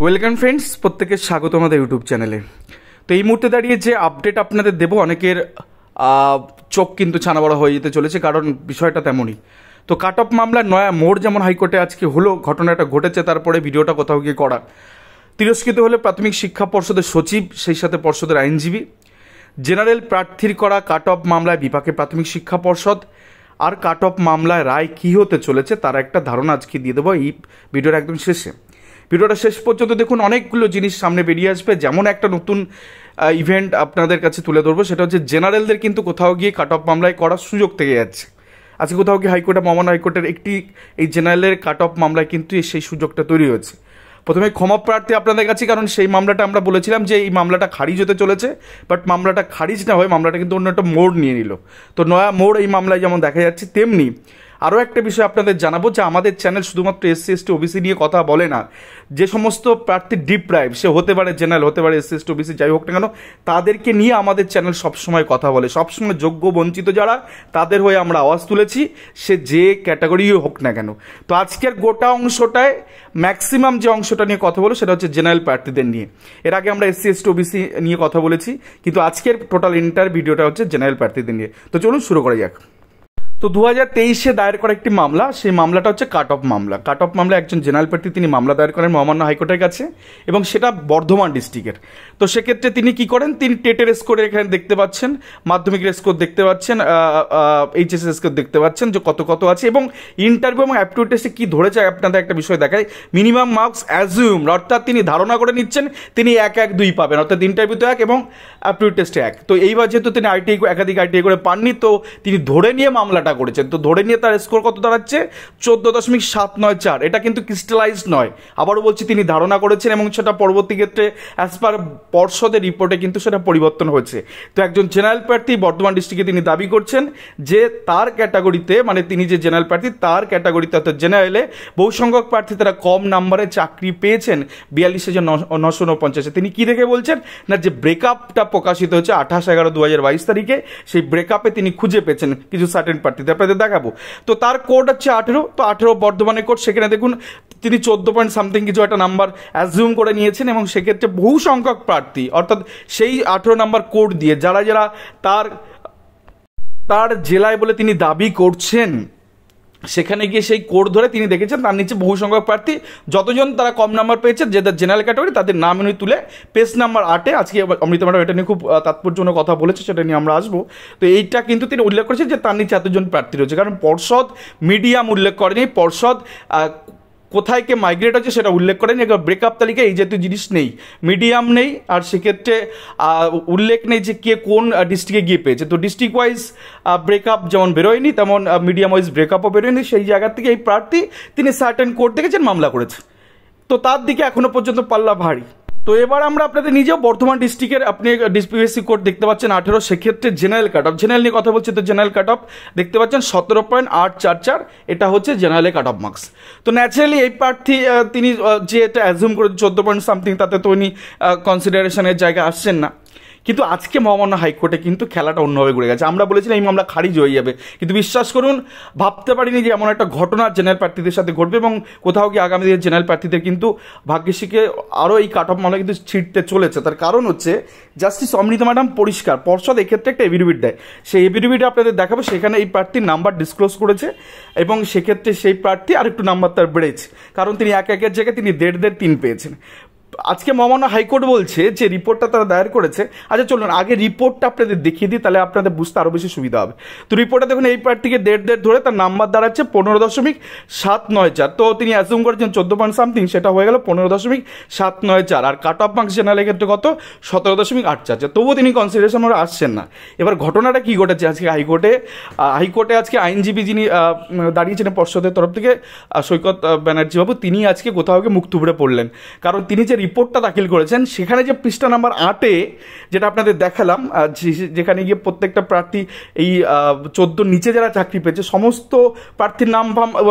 Welcome friends, প্রত্যেকের স্বাগত আমাদের ইউটিউব চ্যানেলে। তো এই মুহূর্তে দাঁড়িয়ে যে আপডেট আপনাদের দেবো, অনেকের চোখ কিন্তু ছানা বড়া হয়ে যেতে চলেছে, কারণ বিষয়টা তেমনই। তো কাট অফ মামলার নয়া মোড় যেমন হাইকোর্টে আজকে হলো, ঘটনাটা ঘটেছে, তারপরে ভিডিওটা কোথাও গিয়ে করা। তিরস্কৃত হলে প্রাথমিক শিক্ষা পর্ষদের সচিব, সেই সাথে পর্ষদের আইনজীবী। জেনারেল প্রার্থীর করা কাট অফ মামলায় বিপাকে প্রাথমিক শিক্ষা পর্ষদ। আর কাট অফ মামলায় রায় কী হতে চলেছে তার একটা ধারণা আজকে দিয়ে দেবো এই ভিডিওর একদম শেষে। ভিডিওটা শেষ পর্যন্ত দেখুন, অনেকগুলো জিনিস সামনে বেরিয়ে আসবে। যেমন একটা নতুন ইভেন্ট আপনাদের কাছে তুলে ধরবো, সেটা হচ্ছে জেনারেলদের কিন্তু কোথাও গিয়ে কাট অফ মামলায় করার সুযোগ থেকে যাচ্ছে। আজকে কোথাও গিয়ে হাইকোর্টে, মহামান্য হাইকোর্টের একটি এই জেনারেলের কাট অফ মামলায় কিন্তু সেই সুযোগটা তৈরি হয়েছে। প্রথমে ক্ষমা প্রার্থী আপনাদের কাছে, কারণ সেই মামলাটা আমরা বলেছিলাম যে এই মামলাটা খারিজ হতে চলেছে, বাট মামলাটা খারিজ না হয়ে মামলাটা কিন্তু অন্য একটা মোড় নিয়ে নিল। তো নয়া মোড় এই মামলায় যেমন দেখা যাচ্ছে, তেমনি আরও একটা বিষয় আপনাদের জানাবো যে আমাদের চ্যানেল শুধুমাত্র এসসি এসটি ওবিসি নিয়ে কথা বলে না। যে সমস্ত প্রার্থী ডিপ্রাইভ, সে হতে পারে জেনারেল, হতে পারে এসসি এসটি ওবিসি, যাই হোক না কেন, তাদেরকে নিয়ে আমাদের চ্যানেল সবসময় কথা বলে। সবসময় যোগ্য বঞ্চিত যারা, তাদের হয়ে আমরা আওয়াজ তুলেছি, সে যে ক্যাটাগরিই হোক না কেন। তো আজকের গোটা অংশটায় ম্যাক্সিমাম যে অংশটা নিয়ে কথা বলো সেটা হচ্ছে জেনারেল প্রার্থীদের নিয়ে। এর আগে আমরা এসসি এসটি ওবিসি নিয়ে কথা বলেছি, কিন্তু আজকের টোটাল ইন্টার ভিডিওটা হচ্ছে জেনারেল প্রার্থীদের নিয়ে। তো চলুন শুরু করা যাক। তো 2023-এ দায়ের করা একটি মামলা, সেই মামলাটা হচ্ছে কাট অফ মামলা। কাট অফ মামলা একজন জেনারেল প্রার্থী তিনি মামলা দায়ের করেন মহামান্য হাইকোর্টের কাছে, এবং সেটা বর্ধমান ডিস্ট্রিক্টের। তো সেক্ষেত্রে তিনি কি করেন, তিনি টেটের স্কোর এখানে দেখতে পাচ্ছেন, মাধ্যমিকের স্কোর দেখতে পাচ্ছেন, এইচএস স্কোর দেখতে পাচ্ছেন যে কত কত আছে, এবং ইন্টারভিউ এবং অ্যাপটিটিউড টেস্টে কী ধরেছে আপনাদের একটা বিষয় দেখায়। মিনিমাম মার্কস অ্যাজিউম, অর্থাৎ তিনি ধারণা করে নিচ্ছেন তিনি 1-1-2 পাবেন, অর্থাৎ ইন্টারভিউতে 1 এবং অ্যাপটিটিউড টেস্টে 1। তো এইবার যেহেতু তিনি আইটিআই, একাধিক আইটিআই করে পাননি, তো তিনি ধরে নিয়ে মামলাটা করেছেন। তো ধরে নিয়ে তার স্কোর কত দাঁড়াচ্ছে, 14.794। এটা কিন্তু ক্রিস্টালাইজ নয়, আবারও বলছি, তিনি ধারণা করেছেন, এবং সেটা পরবর্তী ক্ষেত্রে অ্যাজ পার পর্ষদের রিপোর্টে কিন্তু সেটা পরিবর্তন হয়েছে। তো একজন জেনারেল প্রার্থী বর্ধমান ডিস্ট্রিক্টে তিনি দাবি করছেন যে তার ক্যাটাগরিতে, মানে তিনি যে জেনারেল প্রার্থী তার ক্যাটাগরিতে, অর্থাৎ জেনারেলে বহু সংখ্যক প্রার্থী তারা কম নাম্বারে চাকরি পেয়েছেন, 42,949। তিনি কি দেখে বলছেন না, যে ব্রেকআপটা প্রকাশিত হয়েছে 28/11/2022 তারিখে, সেই ব্রেকআপে তিনি খুঁজে পেয়েছেন কিছু সার্টেন প্রার্থীদের, আপনাদের দেখাবো। তো তার কোড হচ্ছে 18। তো 18 বর্ধমানের কোড, সেখানে দেখুন তিনি 14 পয়েন্ট সামথিং কিছু একটা নাম্বার অ্যাজিউম করে নিয়েছেন, এবং সেক্ষেত্রে বহু সংখ্যক প্রার্থী, অর্থাৎ সেই 18 নাম্বার কোড দিয়ে যারা যারা তার জেলায় বলে তিনি দাবি করছেন, সেখানে গিয়ে সেই কোড ধরে তিনি দেখেছেন তার নিচে বহু সংখ্যক প্রার্থী যতজন তারা কম নাম্বার পেয়েছে, যে জেনারেল ক্যাটাগরি, তাদের নাম উনি তুলে পেজ নাম্বার 8-এ, আজকে অমৃতা ম্যাডাম এটা নিয়ে খুব তাৎপর্যপূর্ণ কথা বলেছে, সেটা নিয়ে আমরা আসবো। তো এইটা কিন্তু তিনি উল্লেখ করেছেন যে তার নিচে এতজন প্রার্থী রয়েছে, কারণ পর্ষদ মিডিয়াম উল্লেখ করেনি, পর্ষদ কোথায় কে মাইগ্রেট হচ্ছে সেটা উল্লেখ করেন। ব্রেকআপ তালিকায় এই জাতীয় জিনিস নেই, মিডিয়াম নেই, আর সেক্ষেত্রে উল্লেখ নেই যে কে কোন ডিস্ট্রিক্টে গিয়ে পেয়েছে। তো ডিস্ট্রিক্ট ওয়াইজ ব্রেকআপ যেমন বেরোয়নি, তেমন মিডিয়াম ওয়াইজ ব্রেকআপও বেরোয়নি। সেই জায়গা থেকে এই প্রার্থী তিনি সার্টেন কোর্ট দেখেছেন, মামলা করেছে। তো তার দিকে এখনো পর্যন্ত পাল্লা ভারী। তো এবার আমরা আপনাদের নিজেও বর্ধমান ডিস্ট্রিক্টের আপনি ডিসপিএসসি কোড দেখতে পাচ্ছেন 18, সেক্ষেত্রে জেনারেল কাট অফ, জেনারেল নিয়ে কথা বলছি। তো জেনারেল কাট অফ দেখতে পাচ্ছেন 17.844, এটা হচ্ছে জেনারেলের কাট অফ মার্কস। তো ন্যাচারালি এই প্রার্থী তিনি যে এটা অ্যাজিউম করে 14 পয়েন্ট সামথিং, তাতে তো উনি কনসিডারেশনের জায়গায় আসছেন না। কিন্তু আজকে মহামান্য হাইকোর্টে কিন্তু খেলাটা অন্যভাবে ঘুরে গেছে। আমরা বলেছিলাম এই মামলা খারিজ হয়ে যাবে, কিন্তু বিশ্বাস করুন, ভাবতে পারিনি যে এমন একটা ঘটনা জেনারেল প্রার্থীদের সাথে ঘটবে, এবং কোথাও গিয়ে আগামী দিনে জেনারেল প্রার্থীদের কিন্তু ভাগ্যশ্রীকে আরও এই কাট অফ মামলা কিন্তু ছিটতে চলেছে। তার কারণ হচ্ছে জাস্টিস অমৃতা ম্যাডাম পরিষ্কার, পর্ষদ এক্ষেত্রে একটা এফিডেভিট দেয়, সেই এফিডেভিটে আপনাদের দেখাবো, সেখানে এই প্রার্থীর নাম্বার ডিসক্লোজ করেছে, এবং সেক্ষেত্রে সেই প্রার্থী আরেকটু নাম্বার তার বেড়েছে, কারণ তিনি 1-1-এর জায়গায় তিনি 1.5-3 পেয়েছেন। আজকে মহামান্য হাইকোর্ট বলছে যে রিপোর্টটা তারা দায়ের করেছে। আচ্ছা চলুন আগে রিপোর্টটা আপনাদের দেখিয়ে দিই, তাহলে আপনাদের বুঝতে আরও বেশি সুবিধা হবে। তো রিপোর্টে দেখুন এই প্রার্থীকে 1.5 ধরে তার নাম্বার দাঁড়াচ্ছে 15.794। তো তিনি অ্যাজিউম করেছেন 14 পয়েন্ট সামথিং, সেটা হয়ে গেল 15.794। আর কাট অফ মার্কস জেনারেলের ক্ষেত্রে কত, 17.844। তবুও তিনি কনসিডারেশন করে আসছেন না। এবার ঘটনাটা কী ঘটেছে আজকে হাইকোর্টে আজকে আইনজীবী যিনি দাঁড়িয়েছেন পর্ষদের তরফ থেকে, সৈকত ব্যানার্জি বাবু, তিনি আজকে কোথাও গিয়ে মুখ থুবড়ে পড়লেন, কারণ তিনি যে রিপোর্টটা দাখিল করেছেন সেখানে যে পৃষ্ঠা নাম্বার 8-এ যেটা আপনাদের দেখালাম, যেখানে গিয়ে প্রত্যেকটা প্রার্থী এই 14 নিচে যারা চাকরি পেয়েছে সমস্ত প্রার্থীর নাম,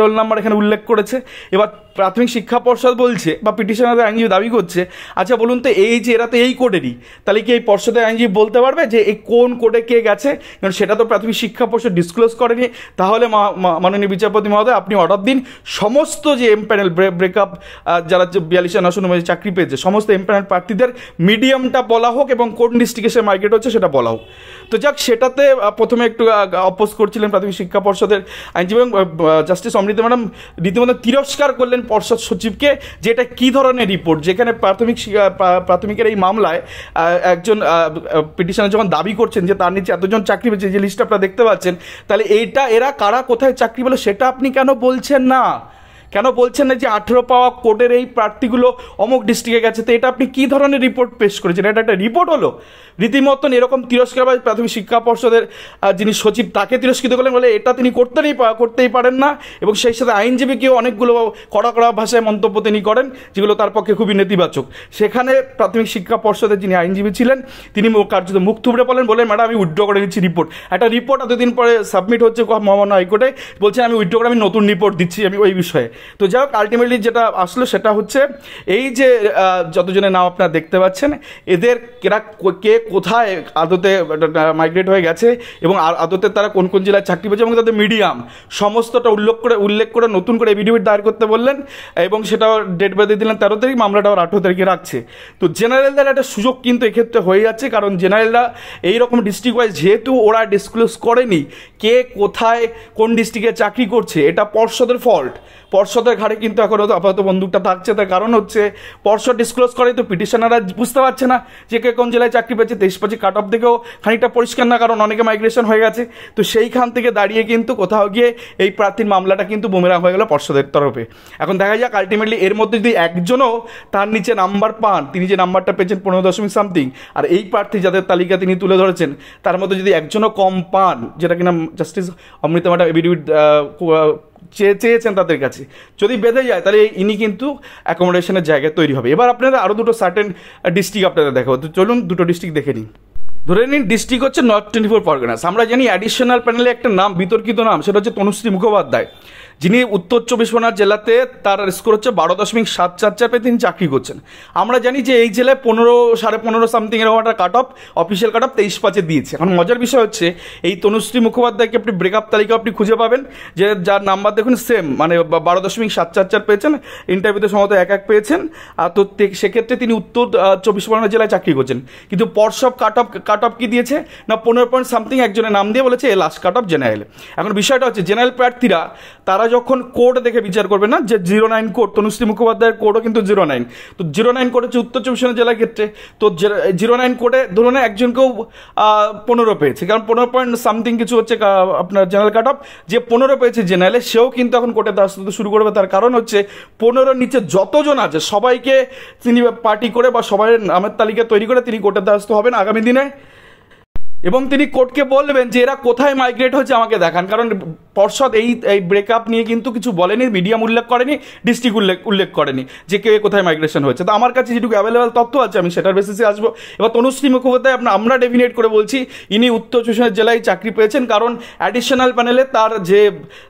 রোল নাম্বার এখানে উল্লেখ করেছে। এবার প্রাথমিক শিক্ষা পর্ষদ বলছে বা পিটিশনার আইনজীবী দাবি করছে, আচ্ছা বলুন তো এই যে এরা তো এই কোডেরই, তাহলে কি এই পর্ষদের আইনজীবী বলতে পারবে যে এই কোন কোডে কে গেছে? কারণ সেটা তো প্রাথমিক শিক্ষা পর্ষদ ডিসক্লোজ করেনি। তাহলে মাননীয় বিচারপতি মহোদয় আপনি অর্ডার দিন, সমস্ত যে এমপ্যানেল ব্রেকআপ যারা 42 আসন অনুযায়ী চাকরি পেয়েছে সমস্ত এমপ্যানেল প্রার্থীদের মিডিয়ামটা বলা হোক এবং কোন ডিস্ট্রিক্টে সে মাইগ্রেট হচ্ছে সেটা বলা হোক। তো যাক, সেটাতে প্রথমে একটু অপোজ করছিলেন প্রাথমিক শিক্ষা পর্ষদের আইনজীবী এবং জাস্টিস অমৃতা ম্যাডাম রীতিমতো তিরস্কার করলেন পর্ষদ সচিবকে যে এটা কী ধরনের রিপোর্ট, যেখানে প্রাথমিকের এই মামলায় একজন পিটিশনার যখন দাবি করছেন যে তার নিচে এতজন চাকরি পেয়েছে, যে লিস্ট আপনারা দেখতে পাচ্ছেন, তাহলে এইটা এরা কারা কোথায় চাকরি পেল সেটা আপনি কেন বলছেন না? কেন বলছেন না যে 18 পাওয়া কোর্টের এই প্রার্থীগুলো অমুক ডিস্ট্রিক্টে গেছে? তো এটা আপনি কী ধরনের রিপোর্ট পেশ করেছেন? এটা একটা রিপোর্ট হলো? রীতিমতন এরকম তিরস্কার বা প্রাথমিক শিক্ষা পর্ষদের যিনি সচিব তাকে তিরস্কৃত করলেন, বলে এটা তিনি করতেই পারেন না, এবং সেই সাথে আইনজীবীকেও অনেকগুলো কড়া কড়া ভাষায় মন্তব্য তিনি করেন যেগুলো তার পক্ষে খুবই নেতিবাচক। সেখানে প্রাথমিক শিক্ষা পর্ষদের যিনি আইনজীবী ছিলেন তিনি কার্যত মুখ থুবড়ে বলেন ম্যাডাম আমি উইথড্র করে নিচ্ছি রিপোর্ট। একটা রিপোর্ট এতদিন পরে সাবমিট হচ্ছে মহামান্য হাইকোর্টে, বলছেন আমি উইথড্র করে আমি নতুন রিপোর্ট দিচ্ছি আমি ওই বিষয়ে। তো যাই হোক, আলটিমেটলি যেটা আসলো সেটা হচ্ছে এই যে যতজনের নাম আপনারা দেখতে পাচ্ছেন, এদের কে কোথায় আদতে মাইগ্রেট হয়ে গেছে এবং আদতে তারা কোন কোন জেলায় চাকরি পেয়েছে এবং তাদের মিডিয়াম সমস্তটা উল্লেখ করে নতুন করে এফিডেভিট দায়ের করতে বললেন, এবং সেটা ডেট বেঁধে দিলেন 13 তারিখ, মামলাটা 18 তারিখে রাখছে। তো জেনারেলদের একটা সুযোগ কিন্তু এক্ষেত্রে হয়ে যাচ্ছে, কারণ জেনারেলরা এইরকম ডিস্ট্রিক্ট ওয়াইজ যেহেতু ওরা ডিসক্লোজ করেনি কে কোথায় কোন ডিস্ট্রিক্টে চাকরি করছে, এটা পর্ষদের ফল্ট। পর্ষদের ঘাড়ে কিন্তু এখন আপাতত বন্দুকটা থাকছে, তার কারণ হচ্ছে পর্ষদ ডিসক্লোজ করে তো পিটিশনাররা বুঝতে পারছে না যে কে কোন জেলায় চাকরি পেয়েছে। 23-25 কাট অফ থেকেও খানিকটা পরিষ্কার না, কারণ অনেকে মাইগ্রেশন হয়ে গেছে। তো সেইখান থেকে দাঁড়িয়ে কিন্তু কোথাও গিয়ে এই প্রার্থীর মামলাটা কিন্তু বুমেরাং হয়ে গেল পর্ষদের তরফে। এখন দেখা যাক আলটিমেটলি এর মধ্যে যদি একজনও তার নিচে নাম্বার পান, তিনি যে নাম্বারটা পেয়েছেন 15 সামথিং, আর এই প্রার্থী যাদের তালিকা তিনি তুলে ধরেছেন তার মধ্যে যদি একজনও কম পান, যেটা কিনা জাস্টিস অমৃতা ম্যাডাম এফিডেভিট চেয়েছেন তাদের কাছে, যদি বেঁধে যায় তাহলে ইনি কিন্তু অ্যাকোমোডেশনের জায়গায় তৈরি হবে। এবার আপনাদের আরও দুটো সার্টেন ডিস্ট্রিক্ট আপনাদের দেখাবো, তো চলুন দুটো ডিস্ট্রিক্ট দেখে নিন। ধরে নিন ডিস্ট্রিক্ট হচ্ছে নর্থ 24 পরগনাস। আমরা জানি অ্যাডিশনাল প্যানেলে একটা নাম, বিতর্কিত নাম, সেটা হচ্ছে তনুশ্রী মুখোপাধ্যায়, যিনি উত্তর 24 পরগনা জেলাতে তার স্কোর হচ্ছে 12.744 পেয়ে তিনি চাকরি করছেন। আমরা জানি যে এই জেলায় 15 সামথিং এরকম একটা cut off, official cut off 23-5 দিয়েছে। এখন মজার বিষয় হচ্ছে এই তনুশ্রী মুখোপাধ্যায়কে আপনি ব্রেকআপ তালিকা আপনি খুঁজে পাবেন যে যার নাম্বার দেখুন সেম, মানে 12.744 পেয়েছেন, ইন্টারভিউতে সম্ভবত 1 পেয়েছেন। তো সেক্ষেত্রে তিনি উত্তর 24 পরগনা জেলায় চাকরি করছেন, কিন্তু পর্ষদ কাট অফ কি দিয়েছে না 15 পয়েন্ট সামথিং একজনের নাম দিয়ে বলেছে এ লাস্ট কাট অফ জেনারেল। এখন বিষয়টা হচ্ছে জেনারেল প্রার্থীরা তারা যখন কোড দেখে বিচার করবে না, যে 09 কোড, তনুশ্রী মুখোপাধ্যায়ের কোডও কিন্তু 09, তো 09 কোড হচ্ছে উত্তর 24 পরগনা জেলার ক্ষেত্রে। তো 09 কোডে ধরুন একজনকেও 15 পেয়েছে, কারণ 15 পয়েন্ট সামথিং কিছু হচ্ছে আপনার জেনারেল কাট অফ, যে 15 পেয়েছে জেনারেলে সেও কিন্তু এখন কোর্টে দ্বারস্থ হতে শুরু করবে। তার কারণ হচ্ছে 15 নিচে যতজন আছে সবাইকে তিনি পার্টি করে বা সবাই নামের তালিকা তৈরি করে তিনি কোর্টের দ্বারস্থ হবেন আগামী দিনে, এবং তিনি কোর্টকে বলবেন যে এরা কোথায় মাইগ্রেট হচ্ছে আমাকে দেখান। কারণ পর্ষদ এই ব্রেকআপ নিয়ে কিন্তু কিছু বলেনি, মিডিয়াম উল্লেখ করেনি, ডিস্ট্রিক্ট উল্লেখ করেনি যে কে কোথায় মাইগ্রেশন হয়েছে। তো আমার কাছে যেটুকু অ্যাভেলেবেল তথ্য আছে আমি সেটার বেসিসে আসবো। এবার তনুশ্রী মুখোপাধ্যায় আমরা ডেফিনেট করে বলছি ইনি উত্তর 24 জেলায় চাকরি পেয়েছেন, কারণ অ্যাডিশনাল প্যানেলে তার যে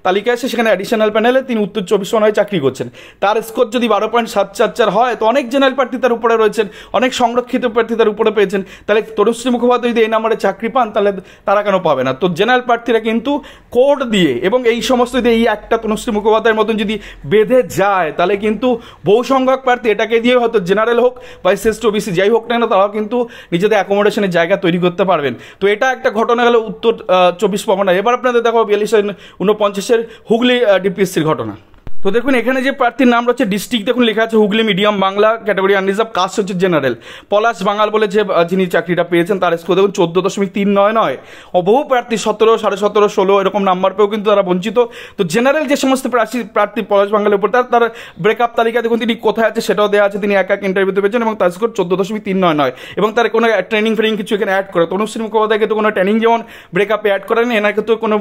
তালিকা আছে সেখানে অ্যাডিশনাল প্যানেলে তিনি উত্তর 24 পরগনায় চাকরি করছেন। তার স্কোর যদি 12.744 হয়, তো অনেক জেনারেল প্রার্থী তার উপরে রয়েছেন, অনেক সংরক্ষিত প্রার্থী তার উপরে পেয়েছেন, তাহলে তনুশ্রী মুখোপাধ্যায় যদি এই নাম্বারে চাকরি পান তাহলে তারা কেন পাবে না? তো জেনারেল প্রার্থীরা কিন্তু কোড দিয়ে এবং এই সমস্ত যদি এই একটা তনুশ্রী মুখোপাধ্যায়ের মতন যদি বেঁধে যায়, তাহলে কিন্তু বহু সংখ্যক প্রার্থী এটাকে দিয়ে হয়তো জেনারেল হোক বা এসসি ওবিসি যাই হোক না কেন, তারাও কিন্তু নিজেদের অ্যাকোমোডেশনের জায়গা তৈরি করতে পারবেন। তো এটা একটা ঘটনা গেল উত্তর 24 পরগনা। এবার আপনাদের দেখো 4249 হুগলি ডিপিএসসির ঘটনা। তো দেখুন এখানে যে প্রার্থীর নাম রয়েছে ডিস্ট্রিক্ট দেখুন লেখা আছে Hooghly medium Bangla, category unreserved, caste হচ্ছে জেনারেল। পলাশ বাঙাল বলে যে যিনি চাকরিটা পেয়েছেন তার স্কোর দেখুন 14.399। বহু প্রার্থী 17, 17.5, 16 এরকম নাম্বার পেয়েও কিন্তু তারা বঞ্চিত। তো জেনারেল যে সমস্ত প্রার্থী পলাশ বাঙালের উপর তার ব্রেকআপ তালিকা দেখুন তিনি কোথায় আছে সেটাও দেওয়া আছে, তিনি এক ইন্টারভিউতে পেয়েছেন এবং তার স্কোর 14.399 এবং তার কোনো ট্রেনিং কিছু এখানে অ্যাড করে। তনুশ্রী মুখোপাধ্যায়কে তো কোনো ট্রেনিং যেমন ব্রেকআপে অ্যাড করা নেই, এনাকে তো কোনো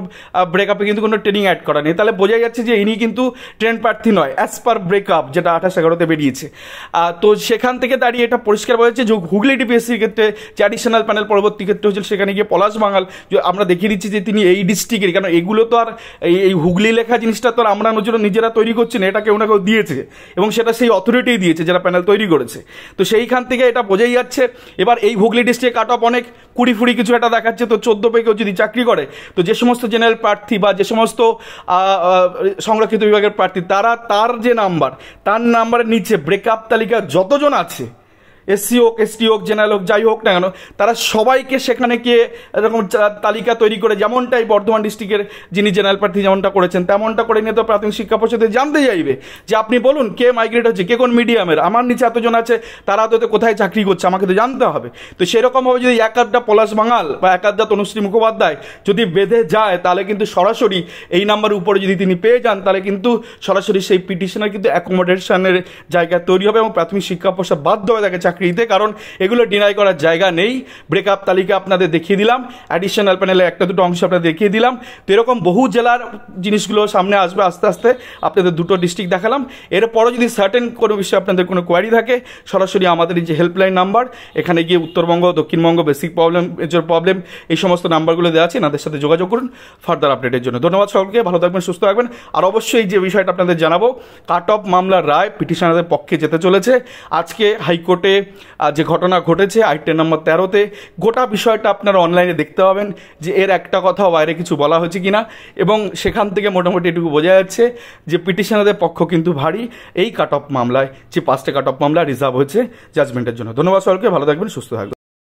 ব্রেকআপে কিন্তু কোনো ট্রেনিং অ্যাড করা নেই। তাহলে বোঝা যাচ্ছে যে ইনি কিন্তু ট্রেন জেনুইন প্রার্থী নয় অ্যাজ পার ব্রেকআপ, যেটা 28/11-তে বেরিয়েছে। তো সেখান থেকে দাঁড়িয়ে এটা পরিষ্কার বলা যাচ্ছে যে হুগলি ডিপিএসসির ক্ষেত্রে যে অ্যাডিশনাল প্যানেল পরবর্তী ক্ষেত্রে হয়েছিল, সেখানে গিয়ে পলাশ বাঙাল আমরা দেখিয়ে দিচ্ছি যে তিনি এই ডিস্ট্রিক্টের, কারণ এগুলো তো আর এই হুগলি লেখা জিনিসটা তো আর আমরা নিজেরা তৈরি করছি না, এটা কেউ না কেউ দিয়েছে এবং সেটা সেই অথরিটি দিয়েছে যারা প্যানেল তৈরি করেছে। তো সেইখান থেকে এটা বোঝাই যাচ্ছে। এবার এই হুগলি ডিস্ট্রিক্টে কাট অফ অনেক 20 কিছু একটা দেখাচ্ছে, তো 14 পেয়ে কেউ যদি চাকরি করে, তো যে সমস্ত জেনারেল প্রার্থী বা যে সমস্ত সংরক্ষিত বিভাগের প্রার্থী তার যে নাম্বার, তার নাম্বারের নিচে ব্রেকআপ তালিকা যতজন আছে, এসসি হোক, এসটি হোক, জেনারেল হোক, যাই হোক না কেন, তারা সবাইকে সেখানে গিয়ে এরকম তালিকা তৈরি করে, যেমনটাই বর্ধমান ডিস্ট্রিক্টের যিনি জেনারেল প্রার্থী যেমনটা করেছেন তেমনটা করে নিয়ে তো প্রাথমিক শিক্ষা পরিষদে জানতে চাইবে যে আপনি বলুন কে মাইগ্রেট হচ্ছে, কে কোন মিডিয়ামের, আমার নিচে এতজন আছে, তারা তো কোথায় চাকরি করছে, আমাকে তো জানতে হবে। তো সেরকমভাবে যদি এক আধটা পলাশ বাঙাল বা এক আধটা তনুশ্রী মুখোপাধ্যায় যদি বেঁধে যায়, তাহলে কিন্তু সরাসরি এই নাম্বারের উপরে যদি তিনি পেয়ে যান, তাহলে কিন্তু সরাসরি সেই পিটিশনের কিন্তু অ্যাকোমোডেশনের জায়গা তৈরি হবে এবং প্রাথমিক শিক্ষা পরিষদ বাধ্য হয়ে থাকে চাকরিতে, কারণ এগুলো ডিনাই করার জায়গা নেই। ব্রেকআপ তালিকা আপনাদের দেখিয়ে দিলাম, অ্যাডিশনাল প্যানেলে একটা দুটো অংশ আপনাদের দেখিয়ে দিলাম। তো এরকম বহু জেলার জিনিসগুলো সামনে আসবে আস্তে আস্তে, আপনাদের দুটো ডিস্ট্রিক্ট দেখালাম। এরপরও যদি সার্টেন কোনো বিষয়ে আপনাদের কোনো কোয়ারি থাকে, সরাসরি আমাদের এই যে হেল্পলাইন নাম্বার, এখানে গিয়ে Uttarbanga, Dakshinbanga, basic problem, major problem, এই সমস্ত নাম্বারগুলো দেওয়া আছে, তাদের সাথে যোগাযোগ করুন ফার্দার আপডেটের জন্য। ধন্যবাদ সকলকে, ভালো থাকবেন, সুস্থ থাকবেন। আর অবশ্যই যে বিষয়টা আপনাদের জানাবো, কাট অফ মামলার রায় পিটিশনারদের পক্ষে যেতে চলেছে। আজকে হাইকোর্টে যে ঘটনা ঘটেছে আইটেম নম্বর 13-তে, গোটা বিষয়টা আপনারা অনলাইনে দেখতে পাবেন যে এর একটা কথা বাইরে কিছু বলা হয়েছে কিনা, এবং সেখান থেকে মোটামুটি এটুকু বোঝা যাচ্ছে যে পিটিশনারদের পক্ষ কিন্তু ভারী এই কাট অফ মামলায়, যে 5টে কাট অফ মামলা রিজার্ভ হয়েছে জাজমেন্টের জন্য। ধন্যবাদ সকলকে, ভালো থাকবেন, সুস্থ থাকবেন।